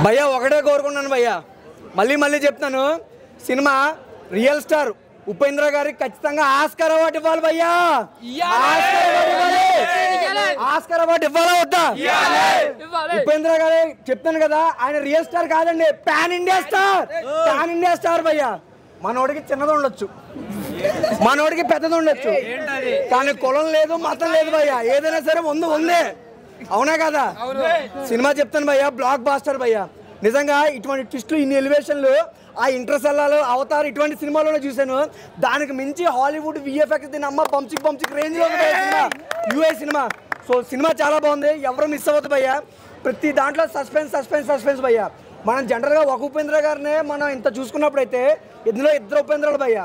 భయ్యా ఒకటే కోరుకున్నాను భయ్యా, మళ్ళీ మళ్ళీ చెప్తాను, సినిమా రియల్ స్టార్ ఉపేంద్ర గారికి ఖచ్చితంగా ఆస్కార్ అవార్డు ఇవ్వాలి భయ్యా. ఆస్కార్ అవార్డు ఇవ్వాలా వద్దా? ఉపేంద్ర గారు చెప్తాను కదా, ఆయన రియల్ స్టార్ కాదండి, pan India star. Pan India star భయ్యా. మనోడికి చిన్నది ఉండొచ్చు, మనోడికి పెద్దది ఉండొచ్చు, కానీ కులం లేదు, మతం లేదు భయ్యా. ఏదైనా సరే ఉందే, అవునా కదా? సినిమా చెప్తాను భయ్యా, బ్లాక్ బాస్టర్ భయ్యా. నిజంగా ఇటువంటి ట్విస్టులు, ఇన్ని ఎలివేషన్లు ఆ ఇంటర్సెల్లాలు, అవతార్ ఇటువంటి సినిమాలోనే చూశాను. దానికి మించి హాలీవుడ్ విఎఫ్ఎక్స్ దీని అమ్మ పంచిక్ రేంజ్లో ఉంటుంది cinema, UA cinema. So cinema చాలా బాగుంది, ఎవరు మిస్ అవ్వద్దు భయ్యా. ప్రతి దాంట్లో సస్పెన్స్ భయ్యా. మనం జనరల్గా ఒక ఉపేంద్ర గారినే మనం ఇంత చూసుకున్నప్పుడైతే ఇందులో ఇద్దరు ఉపేంద్రాలు భయ్యా,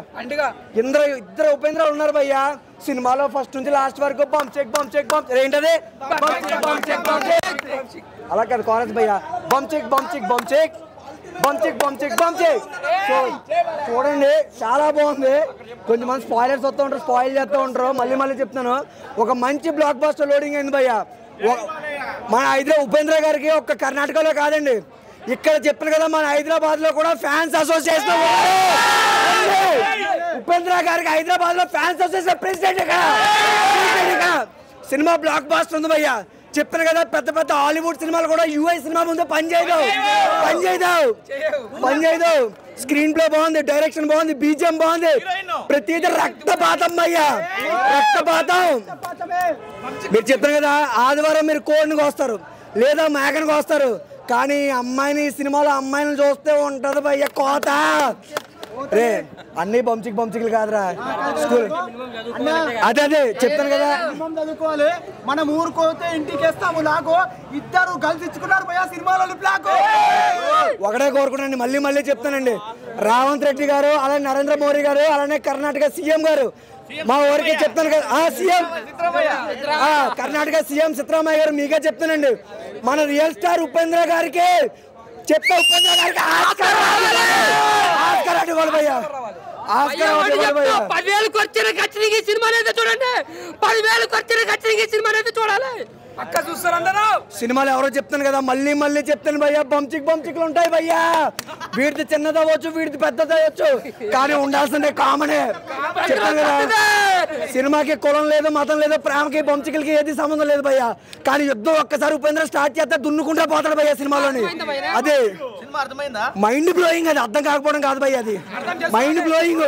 ఇద్దరు ఉపేంద్రాలు ఉన్నారు భయ్యా సినిమాలో. ఫస్ట్ నుంచి లాస్ట్ వరకు బంప్ చెక్ ఏంటది, అలా కాదు కాలేజ్ భయ్యా, బంప్ చెక్. సో చూడండి, చాలా బాగుంది. కొంచెంమంది స్పాయిలర్స్ వస్తూ ఉంటారు, స్పాయిల్ చేస్తూ ఉంటారు. మళ్ళీ చెప్తాను, ఒక మంచి బ్లాక్ బాస్టర్ లోడింగ్ అయింది భయ్యా. మన ఉపేంద్ర గారికి ఒక్క కర్ణాటకలో కాదండి, ఇక్కడ చెప్పాను కదా, మన హైదరాబాద్ లో కూడా ఫ్యాన్స్ అసోసియేషన్, ఉపేంద్ర గారికి హైదరాబాద్ లో fans association president. Cinema blockbuster ఉంది భయ్యా. చెప్పాను కదా, పెద్ద హాలీవుడ్ సినిమాలు కూడా యూఐ సినిమా ముందు పనిచేయదు. స్క్రీన్ ప్లే బాగుంది, డైరెక్షన్ బాగుంది, బీజిఎం బాగుంది, ప్రతిదీ రక్తపాతం భయ్యా, రక్తపాతం. మీరు చెప్పాను కదా, ఆదివారం మీరు కోడిని కోస్తారు లేదా మేకని కోస్తారు, కానీ అమ్మాయిని సినిమాలో అమ్మాయిని చూస్తే ఉంటది భయ్య కోత. రే అన్ని బంచికలు కాదురా, అదే చెప్తాను కదా. మనం ఊరుకోతే ఇంటికి వేస్తాము, నాకు ఇద్దరు కలిసి ఇచ్చుకున్నారు భయ్యా సినిమాలో. ఒకటే కోరుకున్నాండి, మళ్ళీ చెప్తానండి, రేవంత్ రెడ్డి గారు, అలానే నరేంద్ర మోడీ గారు, అలానే కర్ణాటక సీఎం గారు, మా ఊరికి చెప్తాను కదా, సీఎం కర్ణాటక సీఎం సిద్ధరామయ్య గారు, మీకే చెప్తానండి, మన రియల్ స్టార్ ఉపేంద్ర గారికి చెప్తా, ఉపేంద్ర గారికి ఆస్కార్ ఇవ్వాలి భయ్యా. 10,000 ఖర్చున ఖచ్చితంగా ఈ సినిమా అయితే చూడండి, 10,000 ఖర్చున ఖచ్చితంగా ఈ సినిమా అయితే చూడాలి. పక్క చూస్తారు అందరూ. సినిమాలు ఎవరో చెప్తాను కదా, మళ్ళీ చెప్తాను భయ్యా, బంచిక్లు ఉంటాయి భయ్యా. వీడిది చిన్నదవచ్చు, వీడిది పెద్దదవచ్చు, కానీ ఉండాల్సిందే కామనే. చెప్తాను కదా, సినిమాకి కులం లేదు, మతం లేదు, ప్రేమకి బంచికలకి ఏది సంబంధం లేదు భయ్యా. కానీ యుద్ధం ఒక్కసారి ఉపేంద్ర స్టార్ట్ చేస్తే దున్నుకుంటా పోతాడు భయ్యా సినిమాలోని. అదే మైండ్ బ్లోయింగ్, అది అర్థం కాకపోవడం కాదు భయ్యా, అది మైండ్ బ్లోయింగ్.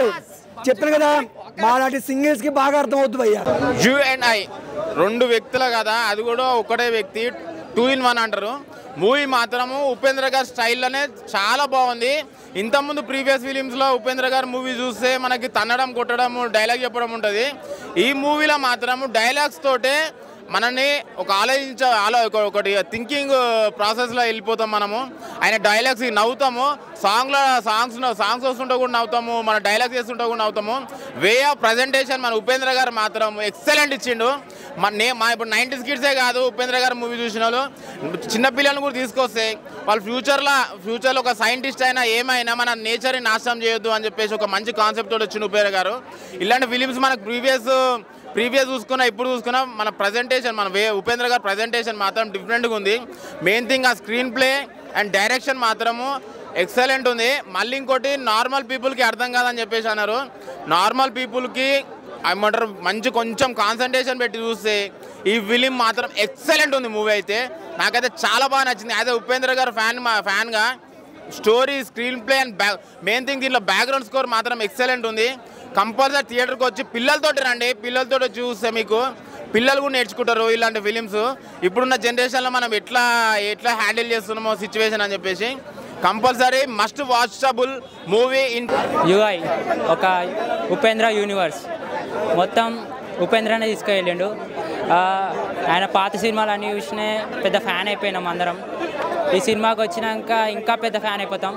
చెప్పాను కదా, మాలాంటి సింగిల్స్ కి బాగా అర్థం అవుతుంది భయ్యా. U&I 2 వ్యక్తులు కదా, అది కూడా ఒకటే వ్యక్తి, 2 in 1 అంటారు. మూవీ మాత్రము ఉపేంద్ర గారి స్టైల్లోనే చాలా బాగుంది. ఇంతకుముందు ప్రీవియస్ ఫిలిమ్స్లో ఉపేంద్ర గారి మూవీ చూస్తే మనకి తన్నడం, కొట్టడం, డైలాగ్ చెప్పడం ఉంటుంది. ఈ మూవీలో మాత్రము డైలాగ్స్ తోటే మనల్ని ఒకటి థింకింగ్ ప్రాసెస్లో వెళ్ళిపోతాం మనము. ఆయన డైలాగ్స్ నవ్వుతాము, సాంగ్స్ వస్తుంటే కూడా నవ్వుతాము, మన డైలాగ్స్ చేస్తుంటే కూడా నవ్వుతాము. వే ఆఫ్ ప్రజెంటేషన్ మన ఉపేంద్ర గారు మాత్రం ఎక్సలెంట్ ఇచ్చిండు. మా ఇప్పుడు 90s కిడ్సే కాదు, ఉపేంద్ర గారు మూవీ చూసిన వాళ్ళు చిన్నపిల్లలను కూడా తీసుకొస్తే వాళ్ళు ఫ్యూచర్లో ఒక సైంటిస్ట్ అయినా ఏమైనా మన నేచర్ని నాశనం చేయొద్దు అని చెప్పేసి ఒక మంచి కాన్సెప్ట్ తోటి వచ్చిండు ఉపేంద్ర గారు. ఇలాంటి ఫిలిమ్స్ మనకు ప్రీవియస్ చూసుకున్నా, ఇప్పుడు చూసుకున్నా, మన ప్రజెంటేషన్, ఉపేంద్ర గారు ప్రజెంటేషన్ మాత్రం డిఫరెంట్గా ఉంది. మెయిన్ థింగ్ ఆ స్క్రీన్ ప్లే అండ్ డైరెక్షన్ మాత్రము ఎక్సలెంట్ ఉంది. మళ్ళీ ఇంకోటి, నార్మల్ పీపుల్కి అర్థం కాదని చెప్పేసి అన్నారు. నార్మల్ పీపుల్కి ఏమంటారు, మంచి కొంచెం కాన్సన్ట్రేషన్ పెట్టి చూస్తే ఈ ఫిలిం మాత్రం ఎక్సలెంట్ ఉంది. మూవీ అయితే నాకైతే చాలా బాగా నచ్చింది. అదే ఉపేంద్ర గారు ఫ్యాన్గా story, screen play and main thing దీంట్లో బ్యాక్గ్రౌండ్ స్కోర్ మాత్రం ఎక్సలెంట్ ఉంది. కంపల్సరీ థియేటర్కి వచ్చి పిల్లలతోటి రండి, పిల్లలతో చూస్తే మీకు పిల్లలు కూడా నేర్చుకుంటారు ఇలాంటి ఫిలిమ్స్. ఇప్పుడున్న జనరేషన్లో మనం ఎట్లా హ్యాండిల్ చేస్తున్నామో సిచ్యువేషన్ అని చెప్పేసి compulsory must watchable movie in UI. ఒక ఉపేంద్ర యూనివర్స్ మొత్తం ఉపేంద్రనే తీసుకెళ్ళిండు. ఆయన పాత సినిమాలు అన్నీ చూసినా పెద్ద ఫ్యాన్ అయిపోయినాం అందరం. ఈ సినిమాకి వచ్చినాక ఇంకా పెద్ద ఫ్యాన్ అయిపోతాం.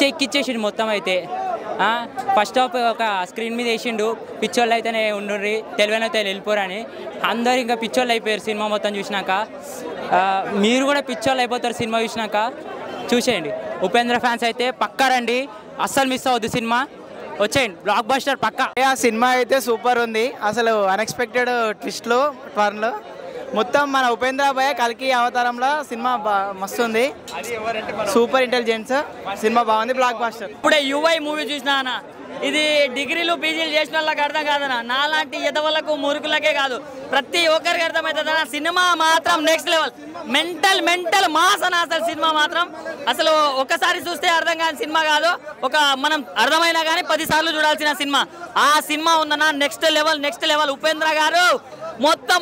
ఎక్కిచ్చేసిండు మొత్తం. అయితే ఫస్ట్ హాఫ్ ఒక స్క్రీన్ మీద వేసిండు, పిచ్చోళ్ళు అయితేనే ఉండుర్రి, తెలివైనైతే వెళ్ళిపోరని. అందరు ఇంకా పిచ్చోళ్ళు అయిపోయారు సినిమా మొత్తం చూసినాక. మీరు కూడా పిచ్చోళ్ళు అయిపోతారు సినిమా చూసినాక. చూసేయండి, ఉపేంద్ర ఫ్యాన్స్ అయితే పక్కా రండి, అస్సలు మిస్ అవ్వద్దు సినిమా. వచ్చేయండి, బ్లాక్ బస్టర్ పక్కా. ఆ సినిమా అయితే సూపర్ ఉంది. అసలు అన్ఎక్స్పెక్టెడ్ ట్విస్ట్లో, టర్న్లో మొత్తం మన ఉపేంద్ర భయ్య కల్కి అవతారంలో సినిమా మస్తుంది, సూపర్ ఇంటెలిజెన్స్ సినిమా బాగుంది, బ్లాక్ బాస్టర్. ఇప్పుడే యువై మూవీ చూసినా అన్న, ఇది డిగ్రీలు పీజీలు చేసిన వాళ్ళకి అర్థం కాదన్న, నాలాంటి ఎదవలకు మురుకులకే కాదు ప్రతి ఒక్కరికి అర్థమవుతుందన్న. సినిమా మాత్రం నెక్స్ట్ లెవెల్, మెంటల్ మాస్ అన్న. అసలు సినిమా మాత్రం అసలు ఒక్కసారి చూస్తే అర్థం కాని సినిమా కాదు, ఒక మనం అర్థమైనా కానీ 10 సార్లు చూడాల్సిన సినిమా. ఆ సినిమా ఉందన్న, నెక్స్ట్ లెవెల్. ఉపేంద్ర గారు మొత్తం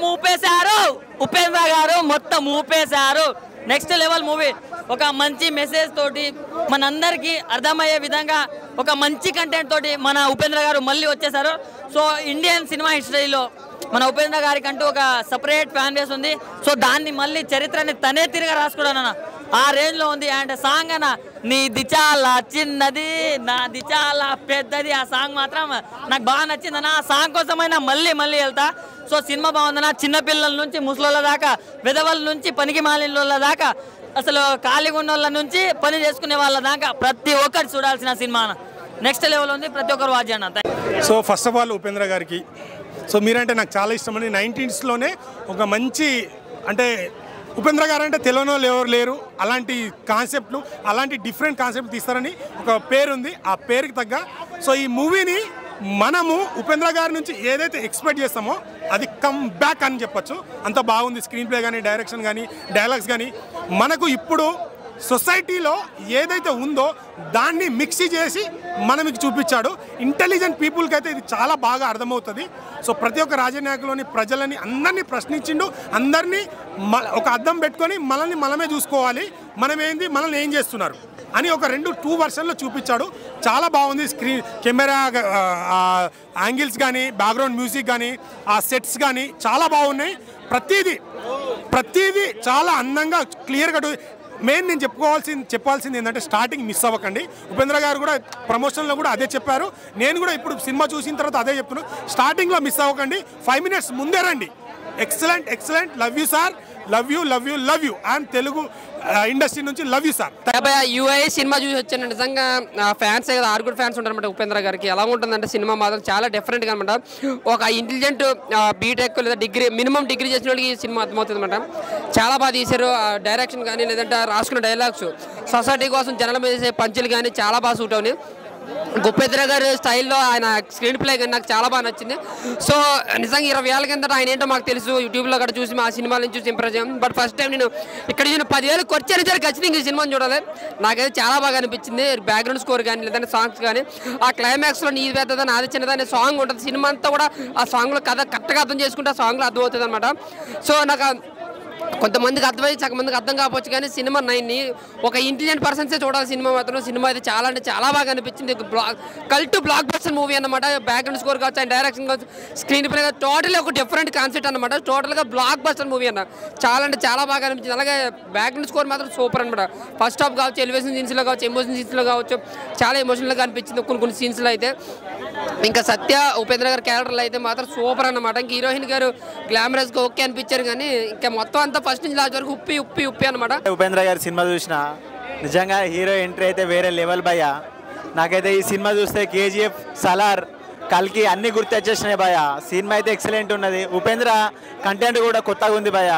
ఊపేశారు. Next level movie. ఒక మంచి మెసేజ్ తోటి మనందరికీ అర్థమయ్యే విధంగా ఒక మంచి కంటెంట్ తోటి మన ఉపేంద్ర గారు మళ్ళీ వచ్చేసారు. సో ఇండియన్ సినిమా హిస్టరీలో మన ఉపేంద్ర గారికి అంటూ ఒక సపరేట్ ఫ్యాన్ బేస్ ఉంది. సో దాన్ని మళ్ళీ చరిత్రని తనే తిరిగి రాసుకోవడం ఆ రేంజ్లో ఉంది. అండ్ సాంగ్ అన్న, నీది చాలా చిన్నది నాది చాలా పెద్దది, ఆ సాంగ్ మాత్రం నాకు బాగా నచ్చిందన్న. ఆ సాంగ్ కోసమైనా మళ్ళీ వెళ్తా. సో సినిమా బాగుందన్న. చిన్నపిల్లల నుంచి ముసలోళ్ళ దాకా, విధవల నుంచి పనికి మాలిన దాకా, అసలు ఖాళీగా ఉన్న వాళ్ళ నుంచి పని చేసుకునే వాళ్ళ దాకా ప్రతి ఒక్కరు చూడాల్సిన సినిమా. నెక్స్ట్ లెవెల్ ఉంది, ప్రతి ఒక్కరు వాచ్ చేయండి. So first of all Upendra గారికి సో మీరంటే నాకు చాలా ఇష్టం అండి. 1990sలోనే ఒక మంచి అంటే ఉపేంద్ర గారు అంటే తెలియని వాళ్ళు ఎవరు లేరు, అలాంటి కాన్సెప్ట్లు అలాంటి డిఫరెంట్ కాన్సెప్ట్ తీస్తారని ఒక పేరుంది. ఆ పేరుకి తగ్గ సో ఈ మూవీని మనము ఉపేంద్ర గారి నుంచి ఏదైతే ఎక్స్పెక్ట్ చేస్తామో అది కమ్ బ్యాక్ అని చెప్పొచ్చు. అంత బాగుంది స్క్రీన్ ప్లే కానీ, డైరెక్షన్ కానీ, డైలాగ్స్ కానీ. మనకు ఇప్పుడు సొసైటీలో ఏదైతే ఉందో దాన్ని మిక్సీ చేసి మనకి చూపించాడు. ఇంటెలిజెంట్ పీపుల్కి అయితే ఇది చాలా బాగా అర్థమవుతుంది. సో ప్రతి ఒక్క రాజకీయ నాయకులని ప్రజలని అందరినీ ప్రశ్నించిండు. అందరినీ ఒక అద్దం పెట్టుకొని మనమే చూసుకోవాలి, మనల్ని ఏం చేస్తున్నారు అని ఒక 2 వర్షన్లో చూపించాడు. చాలా బాగుంది. కెమెరా యాంగిల్స్ కానీ, బ్యాక్గ్రౌండ్ మ్యూజిక్ కానీ, ఆ సెట్స్ కానీ చాలా బాగున్నాయి. ప్రతిదీ చాలా అందంగా క్లియర్గా. మెయిన్ నేను చెప్పాల్సింది ఏంటంటే స్టార్టింగ్ మిస్ అవ్వకండి. ఉపేంద్ర గారు కూడా ప్రమోషన్లో కూడా అదే చెప్పారు, నేను కూడా ఇప్పుడు సినిమా చూసిన తర్వాత అదే చెప్తున్నాను. స్టార్టింగ్లో మిస్ అవ్వకండి, 5 minutes ముందే రండి. Excellent. Love you sir, love you. And Telugu industry నుంచి లవ్ యూ సార్. యూఐ సినిమా చూసి వచ్చాను. నిజంగా ఫ్యాన్స్ కదా, ఆరుగురు ఫ్యాన్స్ ఉంటారన్నమాట ఉపేంద్ర గారికి. ఎలా ఉంటుందంటే సినిమా మాత్రం చాలా డిఫరెంట్గా అనమాట. ఒక ఇంటెలిజెంట్ బీటెక్ లేదా మినిమం డిగ్రీ చేసిన వాళ్ళకి ఈ సినిమా అర్థమవుతుంది అనమాట. చాలా బాగా తీశారు. డైరెక్షన్ కానీ, లేదంటే రాసుకున్న డైలాగ్స్, సొసైటీ కోసం జనాల మీద చేసే పంచులు కానీ చాలా బాగా సూట్ అవునాయి. ఉపేంద్ర గారి స్టైల్లో ఆయన స్క్రీన్ ప్లే కానీ నాకు చాలా బాగా నచ్చింది. సో నిజంగా 20 ఏళ్ళ కింద ఆయన ఏంటో మాకు తెలుసు, యూట్యూబ్లో కూడా చూసి మా సినిమాల నుంచి చూసి ఇంప్రెస్ అయ్యాం. బట్ ఫస్ట్ టైం నేను ఇక్కడ చూసిన 10,000 ఖర్చు ఖచ్చితంగా ఈ సినిమాని చూడాలి. నాకైతే చాలా బాగా అనిపించింది. బ్యాక్గ్రౌండ్ స్కోర్ కానీ, లేదంటే సాంగ్స్ కానీ, ఆ క్లైమాక్స్లో నీది పెద్దదా నాది చిన్నదా అనే సాంగ్ ఉంటుంది. సినిమా అంతా కూడా ఆ సాంగ్లో కరెక్ట్గా అర్థం చేసుకుంటే ఆ సాంగ్లో అర్థమవుతుంది అనమాట. సో నాకు కొంతమందికి అర్థమై సగమందికి అర్థం కావచ్చు, కానీ సినిమా 9ని ఒక ఇంటెలిజెంట్ పర్సన్సే చూడాలి. సినిమా మాత్రం సినిమా అయితే చాలా అంటే చాలా బాగా అనిపించింది. బ్లాక్ బస్టర్ మూవీ అనమాట. బ్యాక్గ్రౌండ్ స్కోర్ కావచ్చు, అండ్ డైరెక్షన్ కావచ్చు, స్క్రీన్ ప్లే కావచ్చు, టోటల్ ఒక డిఫరెంట్ కాన్సెప్ట్ అనమాట. టోటల్గా బ్లాక్ బస్టర్ మూవీ అన్న చాలా అంటే చాలా బాగా అనిపించింది. అలాగే బ్యాక్గ్రౌండ్ స్కోర్ మాత్రం సూపర్ అనమాట. ఫస్ట్ హాఫ్ కావచ్చు, ఎలివేషన్ సీన్స్లో కావచ్చు, ఎమోషన్ సీన్స్లో కావచ్చు, చాలా ఎమోషనల్గా అనిపించింది కొన్ని సీన్స్లో అయితే. ఇంకా సత్య ఉపేంద్ర గారి క్యారెక్టర్లు అయితే మాత్రం సూపర్ అన్నమాట. ఇంక హీరోయిన్ గారు గ్లామరస్గా ఓకే అనిపించారు, కానీ ఇంకా మొత్తం అంతా ఫస్ట్ నుంచి లాస్ట్ వరకు ఉప్పి అనమాట. ఉపేంద్ర గారి సినిమా చూసిన నిజంగా హీరో ఎంట్రీ అయితే వేరే లెవెల్ భయ్య. నాకైతే ఈ సినిమా చూస్తే KGF, సలార్, కల్కి అన్ని గుర్తొచ్చేసినాయి భయ్య. సినిమా అయితే ఎక్సలెంట్ ఉన్నది. ఉపేంద్ర కంటెంట్ కూడా కొత్తగా ఉంది భయ్య,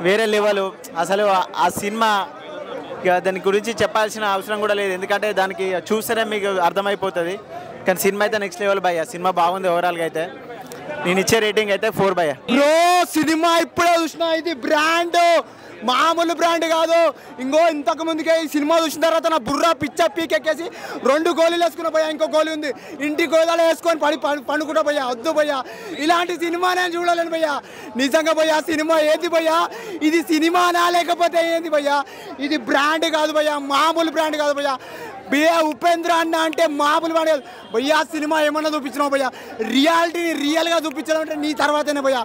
వేరే లెవెల్. అసలు ఆ సినిమా దాని గురించి చెప్పాల్సిన అవసరం కూడా లేదు, ఎందుకంటే దానికి చూస్తేనే మీకు అర్థమైపోతుంది. కానీ సినిమా అయితే నెక్స్ట్ లెవెల్ భయ్య. సినిమా బాగుంది ఓవరాల్గా అయితే. నేను ఇచ్చే రేటింగ్ అయితే 4 భయ్య. సినిమా ఇప్పుడే చూసిన, ఇది బ్రాండ్, మామూలు బ్రాండ్ కాదు. ఇంతకు ముందుకే ఈ సినిమా చూసిన తర్వాత నా బుర్రా పీకెక్కేసి 2 గోళీలు వేసుకున్నా భయ్యా. ఇంకో గోళీ ఉంది, ఇంటి గోళాలు వేసుకొని పండుకుంటా భయ్యా. వద్దు భయ్యా, ఇలాంటి సినిమా నేను చూడలేను భయ్యా. నిజంగా భయ్యా, సినిమా ఏంది భయ్యా? ఇది సినిమానా లేకపోతే ఏంది భయ్యా? ఇది బ్రాండ్ కాదు భయ్యా, మామూలు బ్రాండ్ కాదు భయ్యా. ఉపేంద్ర అన్న అంటే మామూలు బ్రాండ్ కాదు భయ్యా. సినిమా ఏమన్నా చూపించినావు భయ్యా? రియాలిటీని రియల్గా చూపించడం అంటే నీ తర్వాతనే భయ్యా,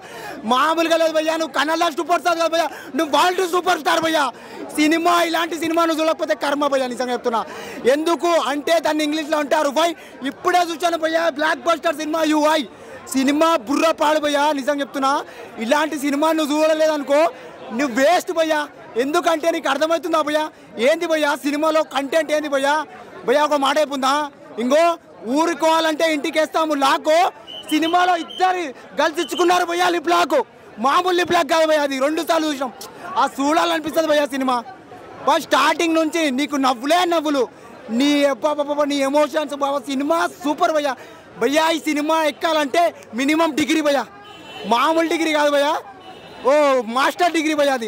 మామూలుగా లేదు భయ్యా. నువ్వు కన్నడ సూపర్ స్టార్ కాదు భయ్యా, నువ్వు వరల్డ్ సూపర్ స్టార్ భయ్యా. సినిమా ఇలాంటి సినిమా నువ్వు చూడకపోతే కర్మ భయ్యా, నిజంగా చెప్తున్నా. ఎందుకు అంటే దాన్ని ఇంగ్లీష్లో అంటారు వై. ఇప్పుడే చూశాను భయ్యా, block buster cinema UI cinema. బుర్ర పాడు భయ్యా, నిజంగా చెప్తున్నా. ఇలాంటి సినిమా నువ్వు చూడలేదనుకో, నువ్వు వేస్ట్ భయ్యా. ఎందుకంటే నీకు అర్థమవుతుందా భయ్యా ఏంది భయ్యా సినిమాలో కంటెంట్ ఏంది భయ్యా? ఒక మాట అయిపోందా, ఊరుకోవాలంటే ఇంటికి వేస్తాము లాకో. సినిమాలో 2 గర్ల్స్ ఇచ్చుకున్నారు భయ్యా లిప్ లాకు. మామూలు బ్లాక్ కాదు భయ్య, అది 2 సార్లు చూసినాం. ఆ చూడాలనిపిస్తుంది భయ్య సినిమా. ఫస్ట్ స్టార్టింగ్ నుంచి నీకు నవ్వులే నవ్వులు, నీ నీ ఎమోషన్స్ బాబా. సినిమా సూపర్ భయ్య. భయ్య ఈ సినిమా ఎక్కాలంటే మినిమం డిగ్రీ భయ్య, మామూలు డిగ్రీ కాదు భయ్య, ఓ మాస్టర్ డిగ్రీ భయ్య అది.